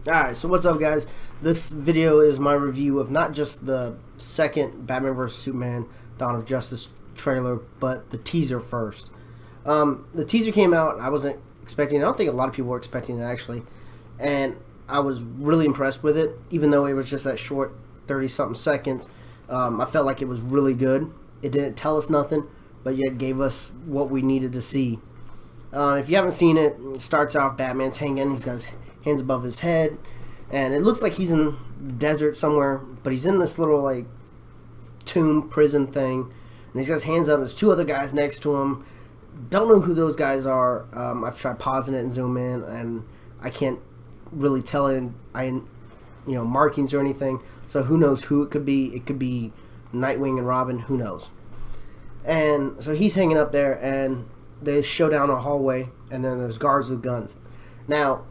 Alright, so what's up, guys? This video is my review of not just the second Batman vs. Superman Dawn of Justice trailer, but the teaser first. The teaser came out, I wasn't expecting it. I don't think a lot of people were expecting it, actually. And I was really impressed with it, even though it was just that short 30-something seconds. I felt like it was really good. It didn't tell us nothing, but yet gave us what we needed to see. If you haven't seen it, it starts off Batman's hanging, he's got his hands above his head, and it looks like he's in the desert somewhere, but he's in this little like tomb prison thing, and he's got his hands up. There's two other guys next to him. Don't know who those guys are. I've tried pausing it and zoom in, and I can't really tell it. Markings or anything. So who knows who it could be? It could be Nightwing and Robin. Who knows? And so he's hanging up there, and they show down a hallway, and then there's guards with guns. Now,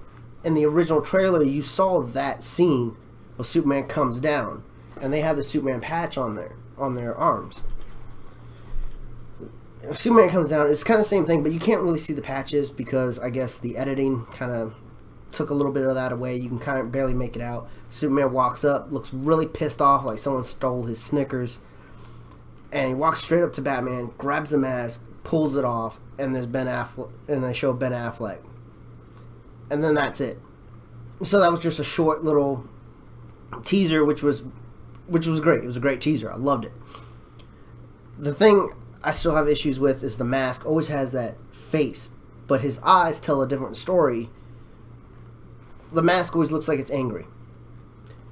in the original trailer, you saw that scene where Superman comes down, and they have the Superman patch on their arms. Superman comes down, it's kind of the same thing, but you can't really see the patches because I guess the editing kind of took a little bit of that away. You can kind of barely make it out. Superman walks up, looks really pissed off, like someone stole his Snickers, and he walks straight up to Batman, grabs the mask, pulls it off, and there's Ben Affleck, and they show Ben Affleck. And then that's it. So that was just a short little teaser, which was great. It was a great teaser. I loved it. The thing I still have issues with is the mask always has that face, but his eyes tell a different story. The mask always looks like it's angry,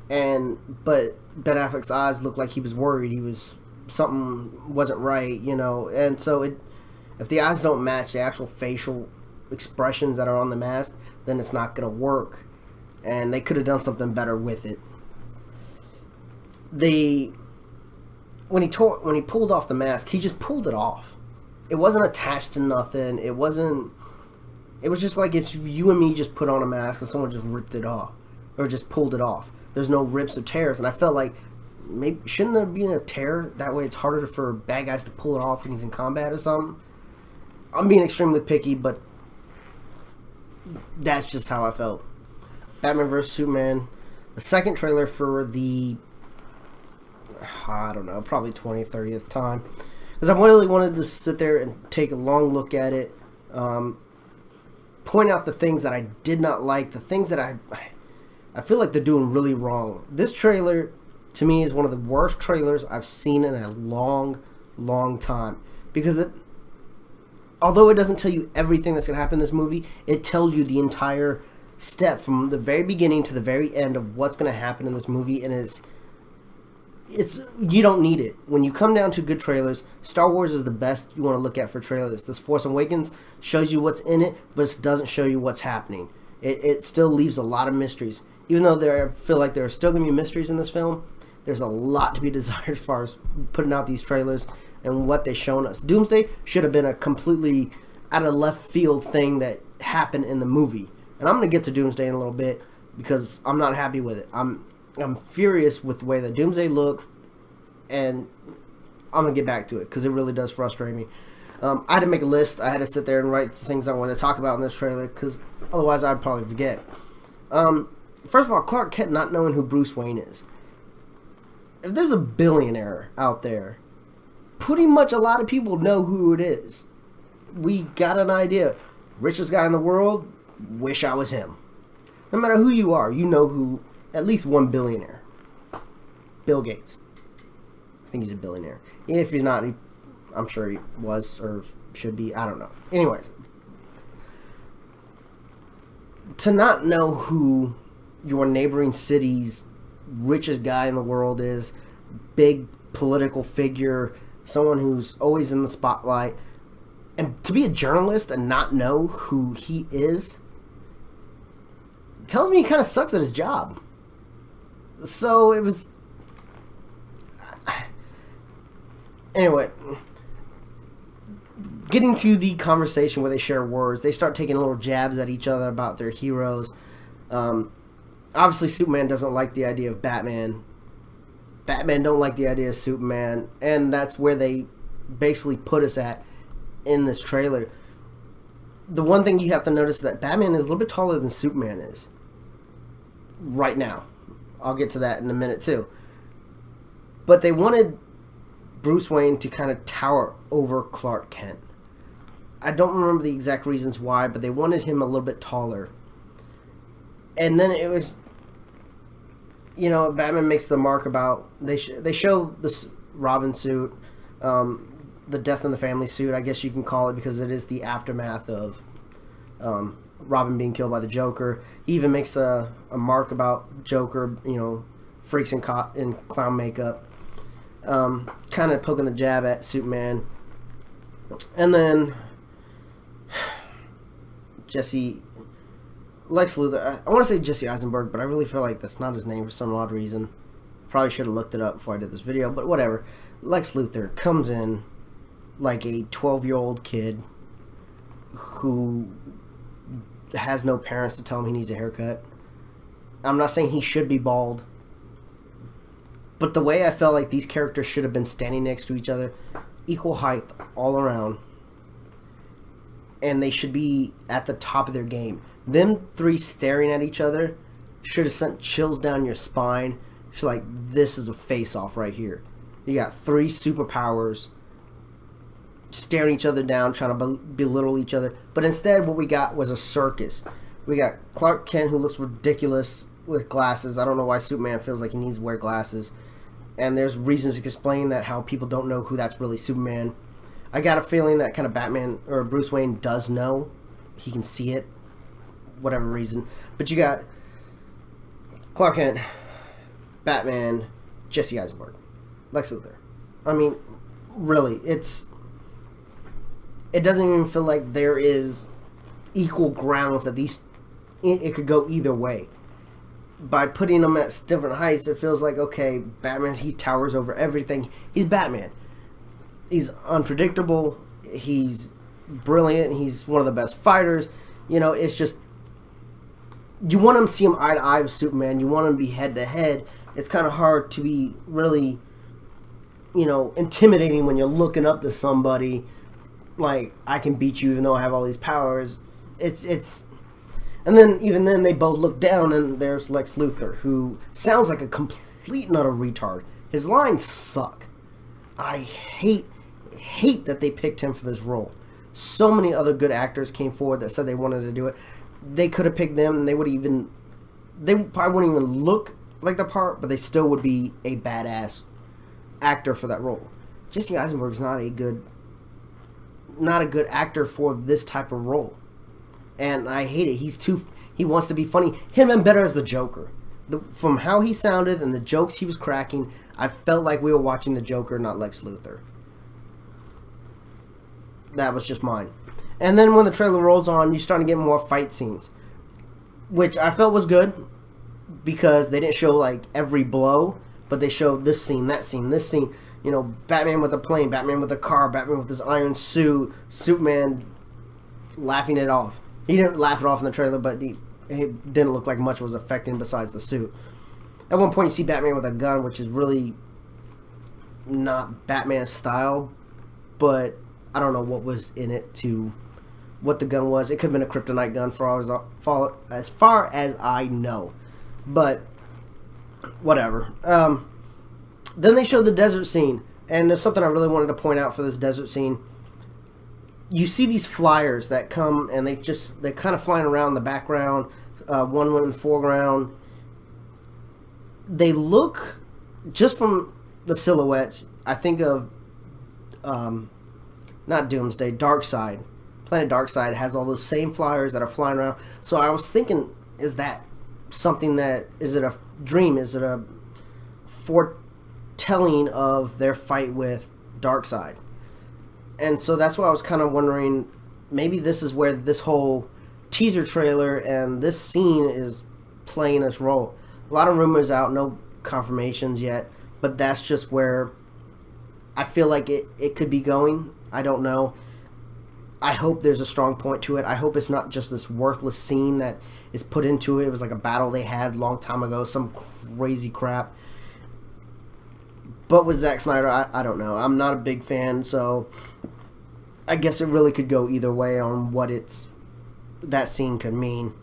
but Ben Affleck's eyes look like he was worried. Something wasn't right, and so if the eyes don't match the actual facial expressions that are on the mask, then it's not going to work, and they could have done something better with it. When he pulled off the mask, he just pulled it off. It wasn't attached to nothing. It was just like if you and me just put on a mask and someone just ripped it off or just pulled it off. There's no rips or tears, and I felt like maybe shouldn't there be a tear? That way it's harder for bad guys to pull it off when he's in combat or something. I'm being extremely picky, but that's just how I felt. Batman vs. Superman, the second trailer for the, I don't know, probably 20th, 30th time. Because I really wanted to sit there and take a long look at it. Point out the things that I did not like, the things that I feel like they're doing really wrong. This trailer, to me, is one of the worst trailers I've seen in a long, long time. Because although it doesn't tell you everything that's going to happen in this movie, it tells you the entire step from the very beginning to the very end of what's going to happen in this movie, and you don't need it. When you come down to good trailers, Star Wars is the best you want to look at for trailers. This Force Awakens shows you what's in it, but it doesn't show you what's happening. It still leaves a lot of mysteries. Even though I feel like there are still going to be mysteries in this film, there's a lot to be desired as far as putting out these trailers and what they've shown us. Doomsday should have been a completely out of left field thing that happened in the movie. And I'm going to get to Doomsday in a little bit because I'm not happy with it. I'm furious with the way that Doomsday looks, and I'm going to get back to it because it really does frustrate me. I had to make a list. I had to sit there and write the things I want to talk about in this trailer because otherwise I'd probably forget. First of all, Clark Kent not knowing who Bruce Wayne is. If there's a billionaire out there, pretty much a lot of people know who it is. We got an idea. Richest guy in the world, wish I was him. No matter who you are, you know who, at least one billionaire. Bill Gates. I think he's a billionaire. If he's not, I'm sure he was or should be. I don't know. Anyways, to not know who your neighboring city's richest guy in the world is, big political figure, someone who's always in the spotlight, and to be a journalist and not know who he is tells me he kind of sucks at his job. So it was... Anyway, getting to the conversation where they share words, they start taking little jabs at each other about their heroes. Obviously, Superman doesn't like the idea of Batman. Batman don't like the idea of Superman, and that's where they basically put us at in this trailer. The one thing you have to notice is that Batman is a little bit taller than Superman is. right now. I'll get to that in a minute too. But they wanted Bruce Wayne to kind of tower over Clark Kent. I don't remember the exact reasons why, but they wanted him a little bit taller. And then it was, Batman makes the mark about they show this Robin suit, the Death in the Family suit, I guess you can call it, because it is the aftermath of Robin being killed by the Joker. He even makes a mark about Joker, freaks in clown makeup, kind of poking the jab at Superman. And then Lex Luthor, I want to say Jesse Eisenberg, but I really feel like that's not his name for some odd reason. Probably should have looked it up before I did this video, but whatever. Lex Luthor comes in like a 12-year-old kid who has no parents to tell him he needs a haircut. I'm not saying he should be bald, but the way I felt like these characters should have been standing next to each other, equal height all around, and they should be at the top of their game. Them three staring at each other should have sent chills down your spine. It's like, this is a face-off right here. You got three superpowers staring each other down, trying to belittle each other. But instead, what we got was a circus. We got Clark Kent, who looks ridiculous with glasses. I don't know why Superman feels like he needs to wear glasses. And there's reasons to explain that, how people don't know who that's really Superman. I got a feeling that kind of Batman or Bruce Wayne does know. He can see it, whatever reason. But you got Clark Kent, Batman, Jesse Eisenberg, Lex Luthor. I mean, really, it doesn't even feel like there is equal grounds that it could go either way. By putting them at different heights, it feels like, okay, Batman, he towers over everything. He's Batman. He's unpredictable. He's brilliant. He's one of the best fighters. It's just, you want him to see him eye to eye with Superman. You want him to be head to head. It's kind of hard to be really, intimidating when you're looking up to somebody like, I can beat you even though I have all these powers. And then, even then, they both look down, and there's Lex Luthor, who sounds like a complete and utter retard. His lines suck. I hate that they picked him for this role. So many other good actors came forward that said they wanted to do it. They could have picked them, and they probably wouldn't even look like the part, but they still would be a badass actor for that role. Jesse Eisenberg's not a good actor for this type of role. And I hate it. He wants to be funny. Him and better as the Joker. From how he sounded and the jokes he was cracking, I felt like we were watching the Joker, not Lex Luthor. That was just mine. And then when the trailer rolls on, you're starting to get more fight scenes, which I felt was good, because they didn't show like every blow, but they showed this scene, that scene, this scene. Batman with a plane, Batman with a car, Batman with his iron suit, Superman laughing it off. He didn't laugh it off in the trailer, but it didn't look like much was affecting besides the suit. At one point, you see Batman with a gun, which is really not Batman's style, but I don't know what was in it what the gun was. It could have been a kryptonite gun as far as I know, but whatever. Then they showed the desert scene, and there's something I really wanted to point out for this desert scene. You see these flyers that come, and they're kind of flying around in the background. One went in the foreground. They look, just from the silhouettes, I think of, not Doomsday, Darkseid. Planet Darkseid has all those same flyers that are flying around. So I was thinking, is that something is it a dream? Is it a foretelling of their fight with Darkseid? And so that's why I was kind of wondering, maybe this is where this whole teaser trailer and this scene is playing this role. A lot of rumors out, no confirmations yet, but that's just where I feel like it could be going. I don't know. I hope there's a strong point to it. I hope it's not just this worthless scene that is put into it. It was like a battle they had a long time ago, some crazy crap. But with Zack Snyder, I don't know. I'm not a big fan, so I guess it really could go either way on what that scene could mean.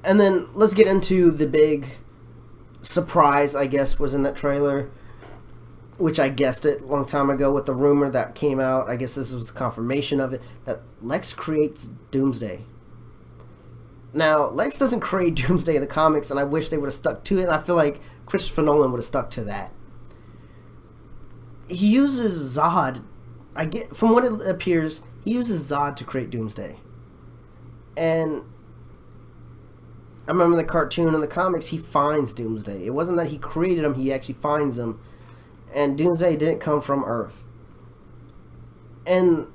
And then let's get into the big surprise, I guess, was in that trailer, which I guessed it a long time ago with the rumor that came out. I guess this was confirmation of it, that Lex creates Doomsday. Now, Lex doesn't create Doomsday in the comics, and I wish they would have stuck to it, and I feel like Christopher Nolan would have stuck to that. He uses Zod, from what it appears, he uses Zod to create Doomsday. And I remember the cartoon and the comics, he finds Doomsday. It wasn't that he created him, he actually finds him. And Doomsday didn't come from Earth. And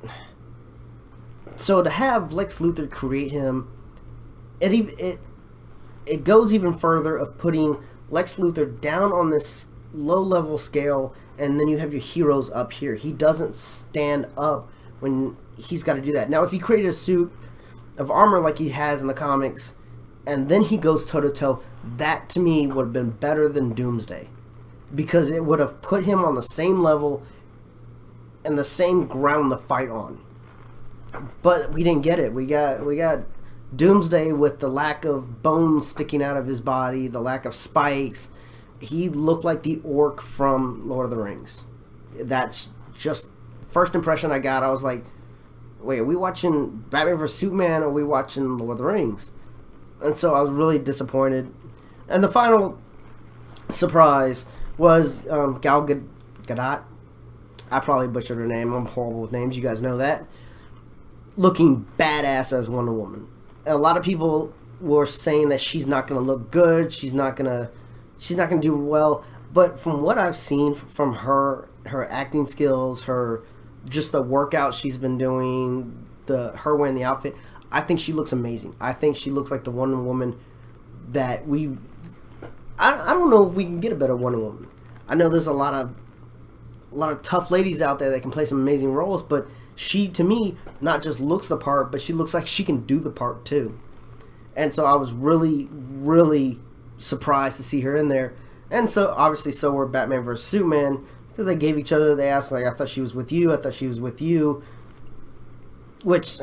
so to have Lex Luthor create him, it goes even further of putting Lex Luthor down on this low-level scale, and then you have your heroes up here. He doesn't stand up when he's got to do that. Now, if he created a suit of armor like he has in the comics, and then he goes toe-to-toe, that to me would have been better than Doomsday, because it would have put him on the same level and the same ground to fight on. But we didn't get it. We got Doomsday with the lack of bones sticking out of his body, the lack of spikes. He looked like the orc from Lord of the Rings. That's just first impression I got. I was like, wait, are we watching Batman vs. Superman, or are we watching Lord of the Rings? And so I was really disappointed. And the final surprise was Gal Gadot. I probably butchered her name. I'm horrible with names. You guys know that. Looking badass as Wonder Woman. And a lot of people were saying that she's not going to look good. She's not going to do well. But from what I've seen from her acting skills, just the workout she's been doing, her wearing the outfit, I think she looks amazing. I think she looks like the Wonder Woman that I don't know if we can get a better Wonder Woman. I know there's a lot of tough ladies out there that can play some amazing roles, but she, to me, not just looks the part, but she looks like she can do the part too. And so I was really, really surprised to see her in there. And so obviously so were Batman vs. Superman, because they gave each other, they asked, like, I thought she was with you, I thought she was with you, which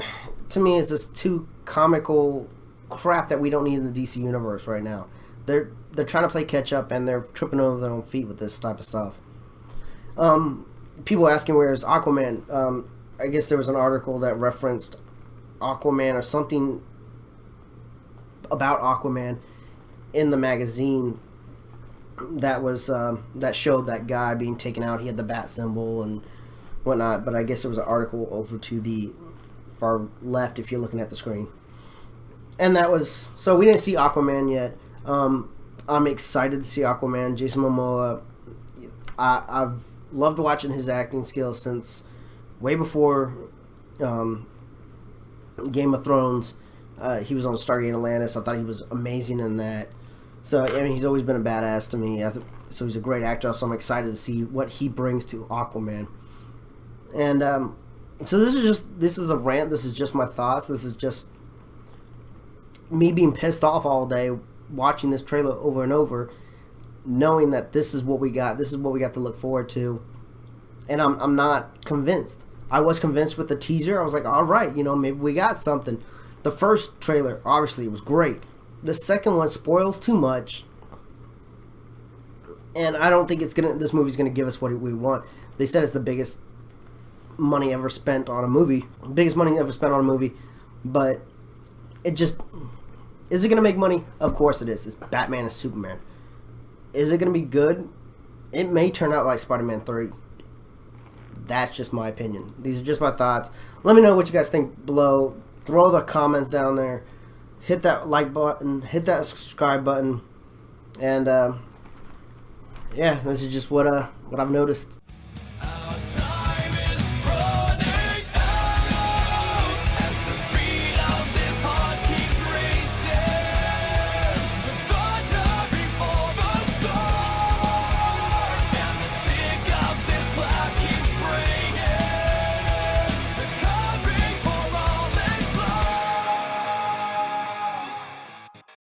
to me is just too comical crap that we don't need in the DC universe right now. They're trying to play catch up, and they're tripping over their own feet with this type of stuff. People asking where's Aquaman. I guess there was an article that referenced Aquaman or something about Aquaman in the magazine that was that showed that guy being taken out. He had the bat symbol and whatnot, but I guess there was an article over to the far left if you're looking at the screen. And that was, so we didn't see Aquaman yet. I'm excited to see Aquaman. Jason Momoa, I've loved watching his acting skills since way before Game of Thrones. He was on Stargate Atlantis. I thought he was amazing in that. So, I mean, he's always been a badass to me. So he's a great actor. So I'm excited to see what he brings to Aquaman. And so this is a rant. This is just my thoughts. This is just me being pissed off all day watching this trailer over and over, knowing that this is what we got. This is what we got to look forward to. And I'm not convinced. I was convinced with the teaser. I was like, all right, maybe we got something. The first trailer, obviously, was great. The second one spoils too much. And I don't think this movie's gonna give us what we want. They said it's the biggest money ever spent on a movie. Biggest money ever spent on a movie. But it just... Is it gonna make money? Of course it is. It's Batman and Superman. Is it gonna be good? It may turn out like Spider-Man 3. That's just my opinion. These are just my thoughts. Let me know what you guys think below. Throw the comments down there. Hit that like button. Hit that subscribe button. And yeah, this is just what I've noticed.